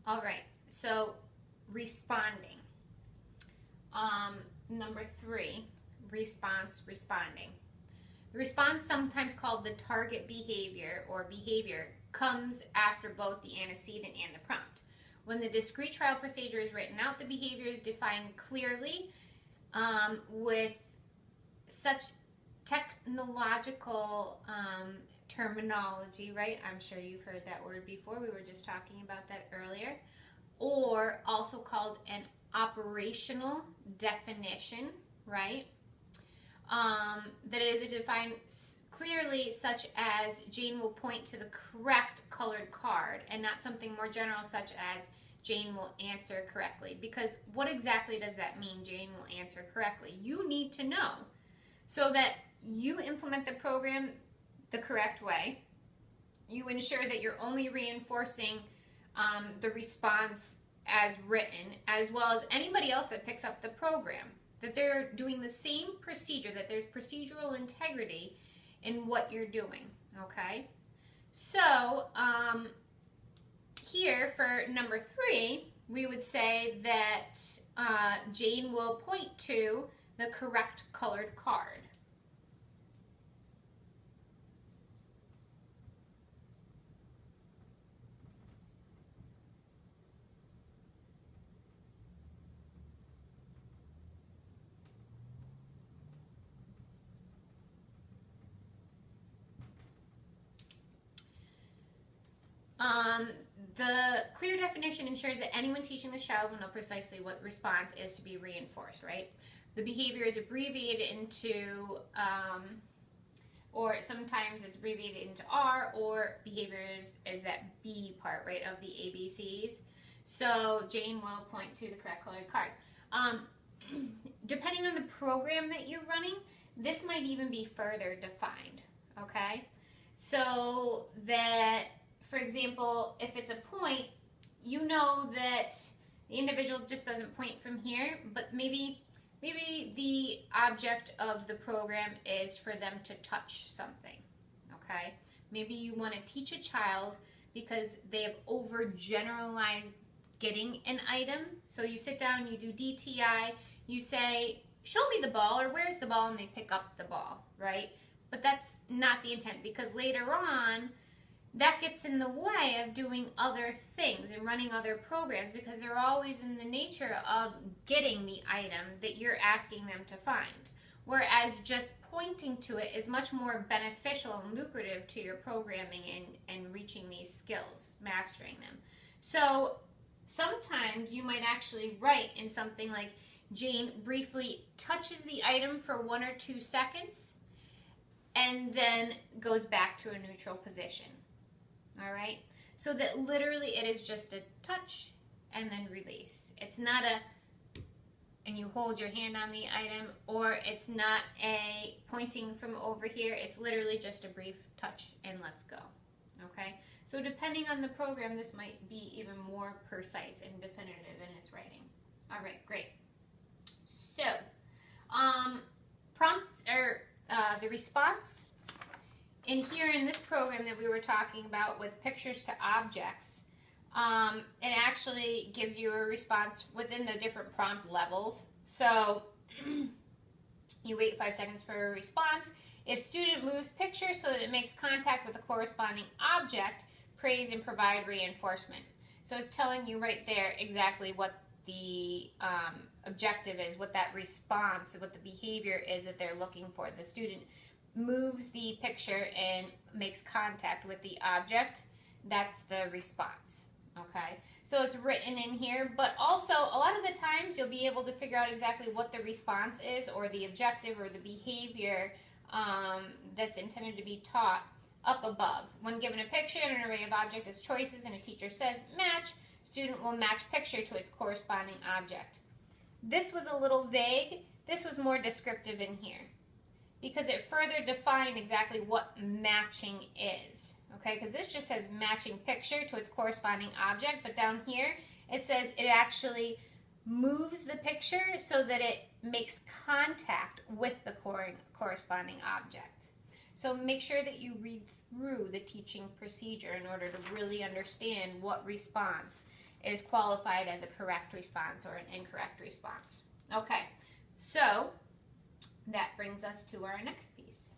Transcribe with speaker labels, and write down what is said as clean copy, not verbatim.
Speaker 1: All right, so responding. Number three, response, responding. The response, sometimes called the target behavior or behavior, comes after both the antecedent and the prompt. When the discrete trial procedure is written out, the behavior is defined clearly with such technological terminology, right? I'm sure you've heard that word before. We were just talking about that earlier. Or also called an operational definition, right? That is defined clearly, such as Jane will point to the correct colored card, and not something more general such as Jane will answer correctly. Because what exactly does that mean, Jane will answer correctly? You need to know so that you implement the program the correct way. You ensure that you're only reinforcing the response as written, as well as anybody else that picks up the program, that they're doing the same procedure, that there's procedural integrity in what you're doing, okay? So here for number three, we would say that Jane will point to the correct colored card. The clear definition ensures that anyone teaching the child will know precisely what the response is to be reinforced, right? The behavior is abbreviated into, or sometimes it's abbreviated into R, or behavior is that B part, right, of the ABCs. So Jane will point to the correct colored card. Depending on the program that you're running, this might even be further defined, okay? So that, for example, if it's a point, you know that the individual just doesn't point from here, but maybe the object of the program is for them to touch something, okay? Maybe you want to teach a child because they have overgeneralized getting an item. So you sit down, you do DTI, you say, show me the ball, or where's the ball, and they pick up the ball, right? But that's not the intent, because later on, that gets in the way of doing other things and running other programs, because they're always in the nature of getting the item that you're asking them to find. Whereas just pointing to it is much more beneficial and lucrative to your programming and reaching these skills, mastering them. So sometimes you might actually write in something like, Jane briefly touches the item for 1 or 2 seconds and then goes back to a neutral position. All right, so that literally it is just a touch and then release. It's not a, and you hold your hand on the item, or it's not a pointing from over here. It's literally just a brief touch and let's go. Okay, so depending on the program, this might be even more precise and definitive in its writing. All right, great. So, prompt, or the response. In here in this program that we were talking about with pictures to objects, it actually gives you a response within the different prompt levels. So you wait 5 seconds for a response. If student moves picture so that it makes contact with the corresponding object, praise and provide reinforcement. So it's telling you right there exactly what the objective is, what that response, what the behavior is that they're looking for. The student moves the picture and makes contact with the object. That's the response, okay? So it's written in here, but also a lot of the times you'll be able to figure out exactly what the response is, or the objective, or the behavior that's intended to be taught up above. When given a picture and an array of objects as choices and a teacher says match, student will match picture to its corresponding object. This was a little vague. This was more descriptive in here, because it further defined exactly what matching is, okay? Because this just says matching picture to its corresponding object, but down here it says it actually moves the picture so that it makes contact with the corresponding object. So make sure that you read through the teaching procedure in order to really understand what response is qualified as a correct response or an incorrect response. Okay, so that brings us to our next piece.